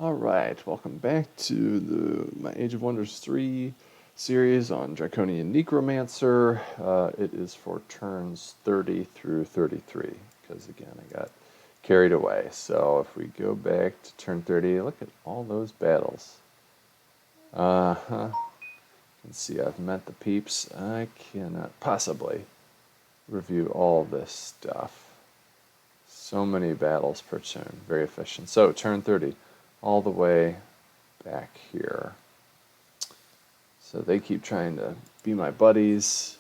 Alright, welcome back to my Age of Wonders 3 series on Draconian Necromancer. It is for turns 30 through 33, because again, I got carried away. So if we go back to turn 30, look at all those battles. You can see I've met the peeps. I cannot possibly review all this stuff. So many battles per turn, very efficient. So turn 30. All the way back here. So they keep trying to be my buddies.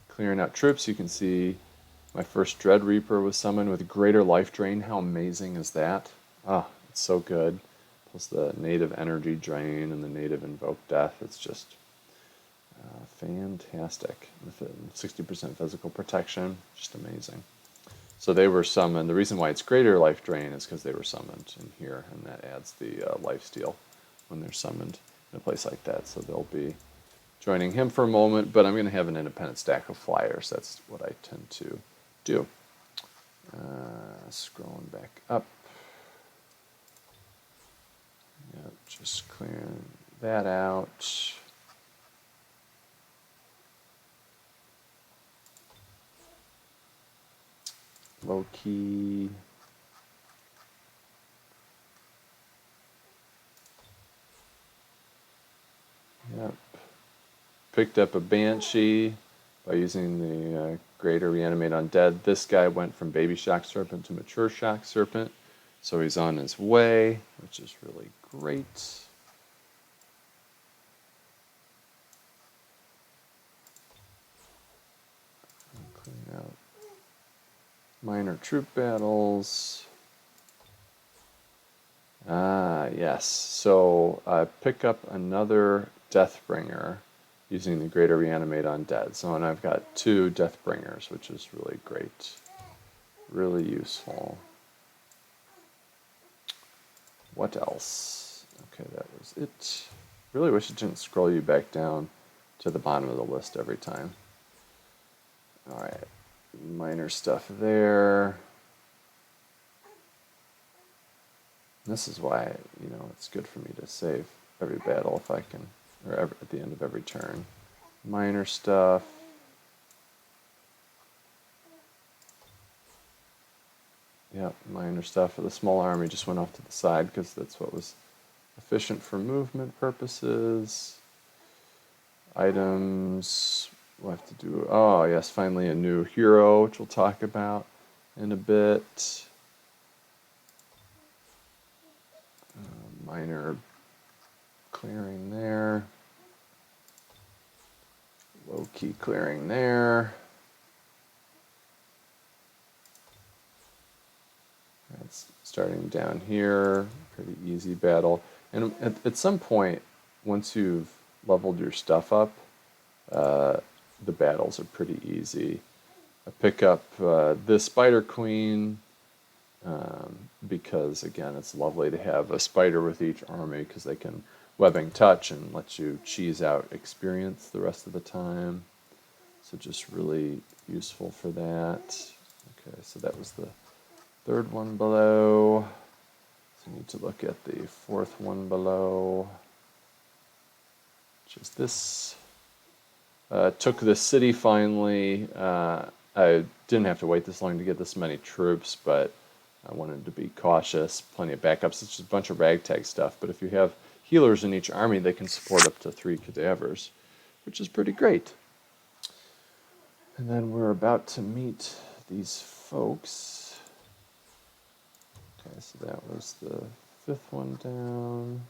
Clearing out troops, you can see my first Dread Reaper was summoned with greater life drain. How amazing is that? Ah, it's so good. Plus the native energy drain and the native invoke death. It's just fantastic. 60% physical protection, just amazing. So they were summoned. The reason why it's greater life drain is because they were summoned in here, and that adds the lifesteal when they're summoned in a place like that. So they'll be joining him for a moment, but I'm going to have an independent stack of flyers. That's what I tend to do. Scrolling back up. Yep, just clearing that out. Low key. Yep. Picked up a Banshee by using the Greater Reanimate Undead. This guy went from Baby Shock Serpent to Mature Shock Serpent, so he's on his way, which is really great. Clean out minor troop battles. Yes. So pick up another Deathbringer using the Greater Reanimate Undead. So and I've got 2 Deathbringers, which is really great. Really useful. What else? Okay, that was it. Really wish it didn't scroll you back down to the bottom of the list every time. Alright. Minor stuff there. This is why, it's good for me to save every battle if I can, or at the end of every turn. Minor stuff. Yep, minor stuff. For the small army just went off to the side because that's what was efficient for movement purposes. Items. We'll have to do, oh yes, finally a new hero, which we'll talk about in a bit. Minor clearing there. Low-key clearing there. It's starting down here, pretty easy battle. And at some point, once you've leveled your stuff up, the battles are pretty easy. I pick up this Spider Queen because, again, it's lovely to have a spider with each army because they can webbing touch and let you cheese out experience the rest of the time. So just really useful for that. Okay, so that was the 3rd one below. So we need to look at the 4th one below, which is this. Took the city finally. I didn't have to wait this long to get this many troops, but I wanted to be cautious. Plenty of backups. It's just a bunch of ragtag stuff. But if you have healers in each army, they can support up to 3 cadavers, which is pretty great. And then we're about to meet these folks. Okay, so that was the 5th one down.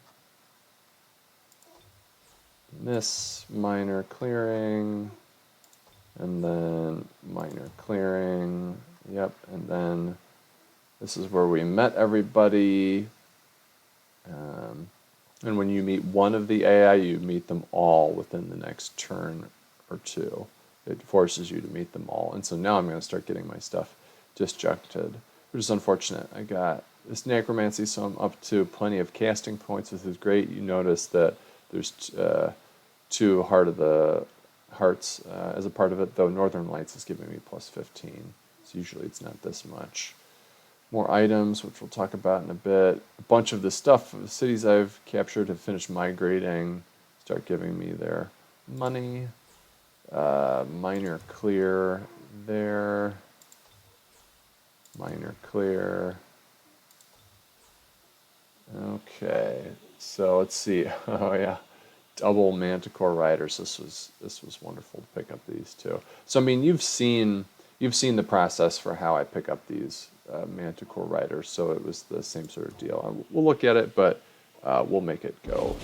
Miss, minor clearing, and then minor clearing. Yep, and then this is where we met everybody. And when you meet one of the AI, you meet them all within the next turn or 2. It forces you to meet them all. And so now I'm going to start getting my stuff disjuncted, which is unfortunate. I got this necromancy, so I'm up to plenty of casting points, which is great. You notice that there's 2 Heart of the Hearts as a part of it, though Northern Lights is giving me plus 15. So usually it's not this much. more items, which we'll talk about in a bit. A bunch of the stuff, the cities I've captured have finished migrating, start giving me their money. Minor clear there. Minor clear. Okay, so let's see. Oh yeah, double Manticore Riders. This was wonderful to pick up these two. So I mean, you've seen the process for how I pick up these Manticore Riders. So it was the same sort of deal. We'll look at it, but we'll make it go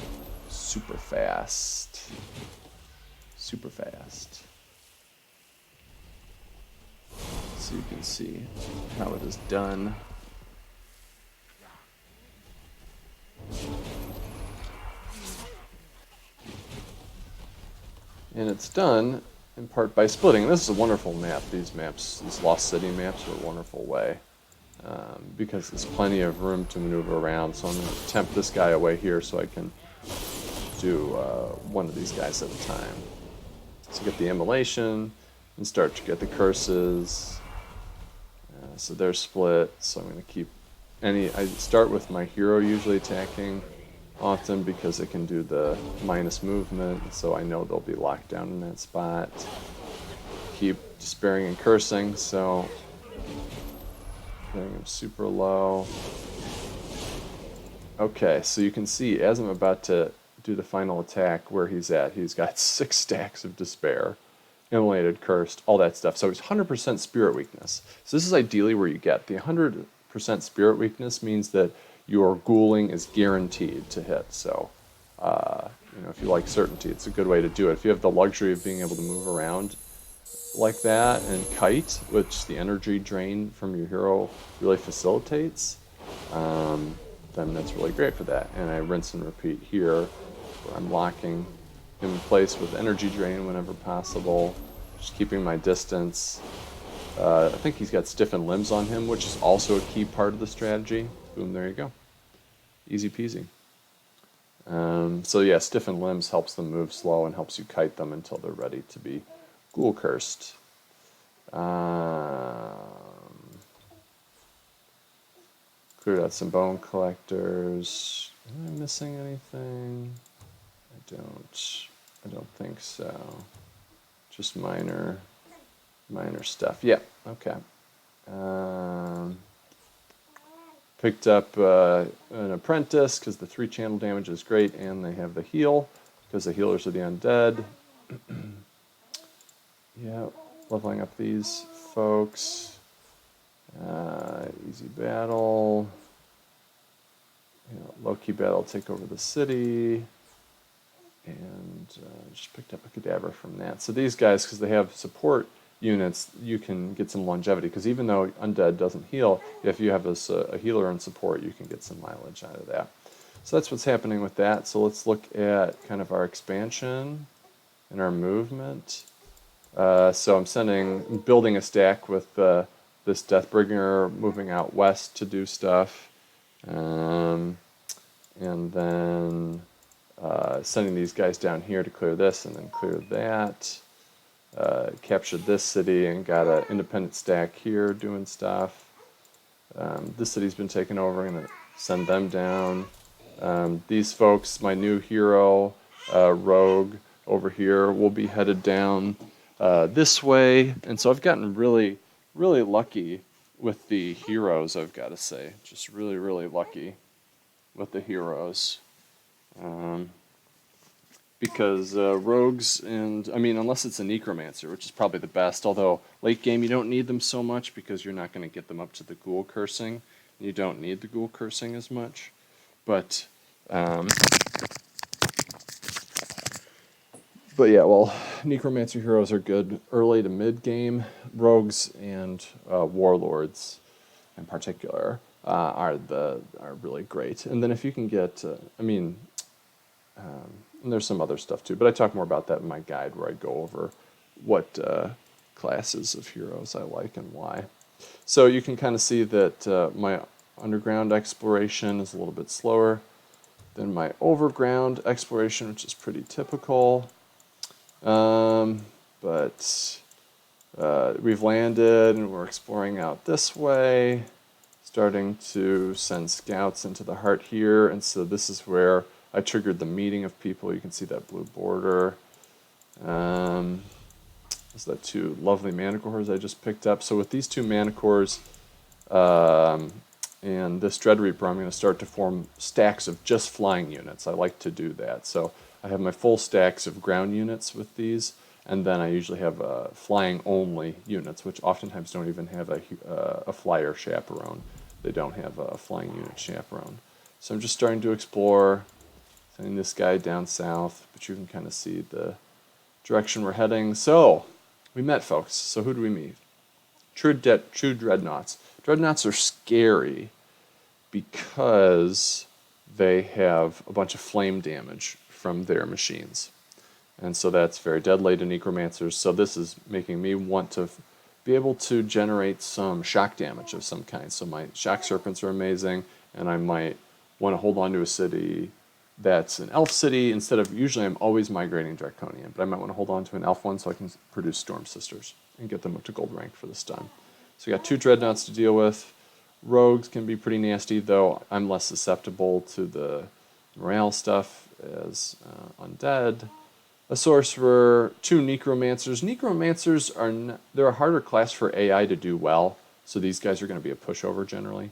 super fast. Super fast. So you can see how it is done. And it's done in part by splitting. This is a wonderful map. These maps, these Lost City maps, are a wonderful way because there's plenty of room to maneuver around. So I'm going to tempt this guy away here so I can do one of these guys at a time. So get the immolation and start to get the curses. So they're split. So I'm going to keep I start with my hero usually attacking often because it can do the minus movement, so I know they'll be locked down in that spot. Keep despairing and cursing, so getting him super low. Okay, so you can see as I'm about to do the final attack where he's at. He's got 6 stacks of despair, immolated, cursed, all that stuff. So he's 100% spirit weakness. So this is ideally where you get the 100% spirit weakness means that your ghouling is guaranteed to hit. So, if you like certainty, it's a good way to do it. If you have the luxury of being able to move around like that and kite, which the energy drain from your hero really facilitates, then that's really great for that. And I rinse and repeat here, where I'm locking him in place with energy drain whenever possible, just keeping my distance. I think he's got stiffened limbs on him, which is also a key part of the strategy. Boom, there you go. Easy peasy. So yeah, stiffened limbs helps them move slow and helps you kite them until they're ready to be ghoul cursed. Cleared out some bone collectors. Am I missing anything? I don't think so. Just minor stuff. Yeah, okay. Picked up an apprentice because the 3 channel damage is great, and they have the heal because the healers are the undead. Yeah, leveling up these folks. Easy battle. Low-key battle, take over the city. And just picked up a cadaver from that. So these guys, because they have support units, you can get some longevity. Because even though undead doesn't heal, if you have a healer and support, you can get some mileage out of that. So that's what's happening with that. So let's look at kind of our expansion and our movement. So I'm building a stack with this Deathbringer moving out west to do stuff. And then sending these guys down here to clear this and then clear that. Captured this city and got an independent stack here doing stuff. This city's been taken over. I'm going to send them down. These folks, my new hero, Rogue, over here, will be headed down this way. And so I've gotten really, really lucky with the heroes, I've got to say. Just really, really lucky with the heroes. Because rogues unless it's a necromancer, which is probably the best, although late game you don't need them so much because you're not going to get them up to the ghoul cursing. You don't need the ghoul cursing as much. But yeah, well, necromancer heroes are good early to mid game. Rogues and warlords in particular are really great. And then if you can get, and there's some other stuff too, but I talk more about that in my guide where I go over what classes of heroes I like and why. So you can kind of see that my underground exploration is a little bit slower than my overground exploration, which is pretty typical. But we've landed and we're exploring out this way. starting to send scouts into the heart here, and so this is where I triggered the meeting of people. You can see that blue border. Those are the two lovely Manicores I just picked up. So with these two Manicores and this Dread Reaper, I'm going to start to form stacks of just flying units. I like to do that. So I have my full stacks of ground units with these, and then I usually have flying-only units, which oftentimes don't even have a flyer chaperone. They don't have a flying unit chaperone. So I'm just starting to explore, sending this guy down south, but you can kind of see the direction we're heading. So we met, folks. So who do we meet? True Dreadnoughts. Dreadnoughts are scary because they have a bunch of flame damage from their machines. And so that's very deadly to Necromancers. So this is making me want to be able to generate some shock damage of some kind. So my Shock Serpents are amazing, and I might want to hold on to a city that's an elf city instead of, usually I'm always migrating Draconian, but I might want to hold on to an elf one so I can produce Storm Sisters and get them up to gold rank for the stun. So you got two Dreadnoughts to deal with. Rogues can be pretty nasty, though I'm less susceptible to the morale stuff as Undead. A Sorcerer, two Necromancers. Necromancers they're a harder class for AI to do well, so these guys are going to be a pushover generally.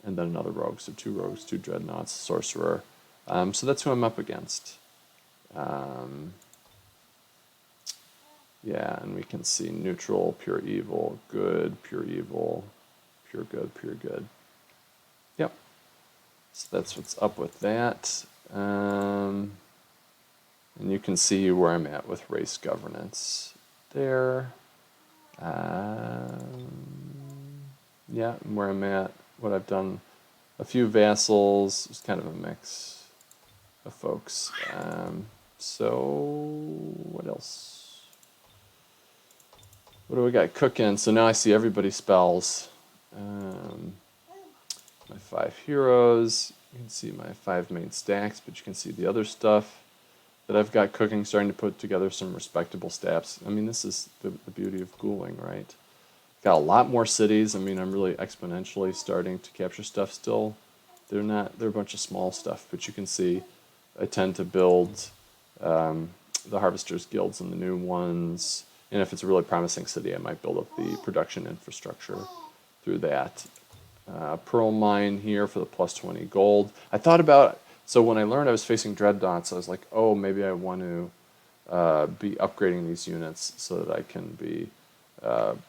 And then another Rogue, so two Rogues, two Dreadnoughts, Sorcerer. So that's who I'm up against. Yeah, and we can see neutral, pure evil, good, pure evil, pure good, pure good. Yep. So that's what's up with that. And you can see where I'm at with race governance there. Yeah, where I'm at, what I've done. A few vassals, it's kind of a mix of folks. So, what else? What do we got cooking? So now I see everybody's spells. My 5 heroes. You can see my 5 main stacks, but you can see the other stuff that I've got cooking, starting to put together some respectable stats. I mean, this is the beauty of ghouling, right? Got a lot more cities. I mean, I'm really exponentially starting to capture stuff still. They're a bunch of small stuff, but you can see I tend to build the Harvesters Guilds and the new ones. And if it's a really promising city, I might build up the production infrastructure through that. Pearl Mine here for the plus 20 gold. I thought about, so when I learned I was facing Dreadnoughts, I was like, oh, maybe I want to be upgrading these units so that I can be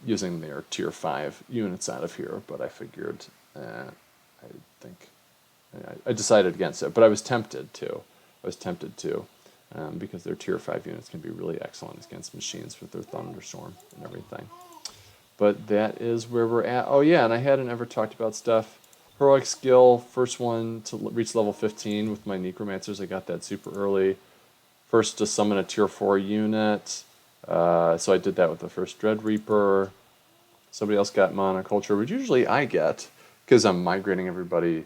using their tier 5 units out of here. But I figured, I decided against it. But I was tempted to. Because their tier 5 units can be really excellent against machines with their Thunderstorm and everything. But that is where we're at. Oh yeah, and I hadn't ever talked about stuff. Heroic skill, first one to reach level 15 with my Necromancers. I got that super early. First to summon a tier 4 unit. So I did that with the first Dread Reaper. Somebody else got Monoculture, which usually I get, because I'm migrating everybody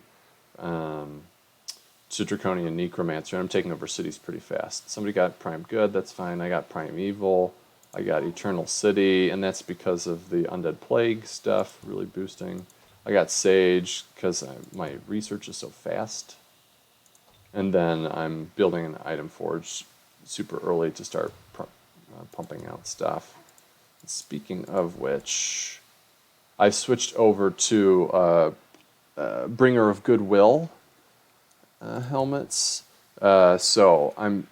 to Draconian Necromancer, and I'm taking over cities pretty fast. Somebody got Prime Good, that's fine. I got Prime Evil. I got Eternal City, and that's because of the Undead Plague stuff, really boosting. I got Sage, because my research is so fast. And then I'm building an Item Forge super early to start pumping out stuff. Speaking of which, I switched over to Bringer of Goodwill helmets. So I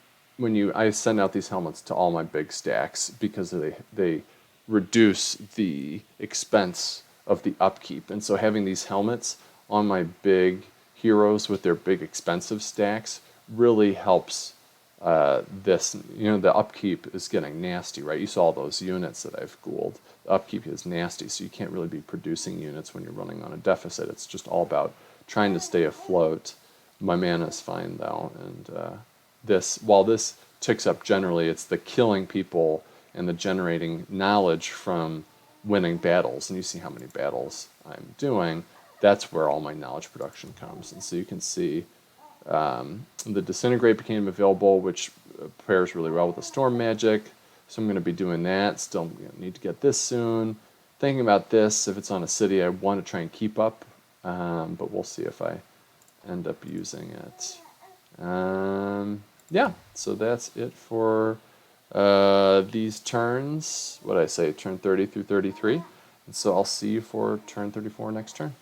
send out these helmets to all my big stacks because they reduce the expense of the upkeep. And so having these helmets on my big heroes with their big expensive stacks really helps this. The upkeep is getting nasty, right? You saw those units that I've ghouled. The upkeep is nasty, so you can't really be producing units when you're running on a deficit. It's just all about trying to stay afloat. My mana is fine, though, and while this ticks up generally, it's the killing people and the generating knowledge from winning battles. And you see how many battles I'm doing. That's where all my knowledge production comes. And so you can see the Disintegrate became available, which pairs really well with the Storm Magic. So I'm going to be doing that. Still need to get this soon. Thinking about this, if it's on a city, I want to try and keep up but we'll see if I end up using it. Yeah, so that's it for these turns. What did I say? Turn 30 through 33. And so I'll see you for turn 34 next turn.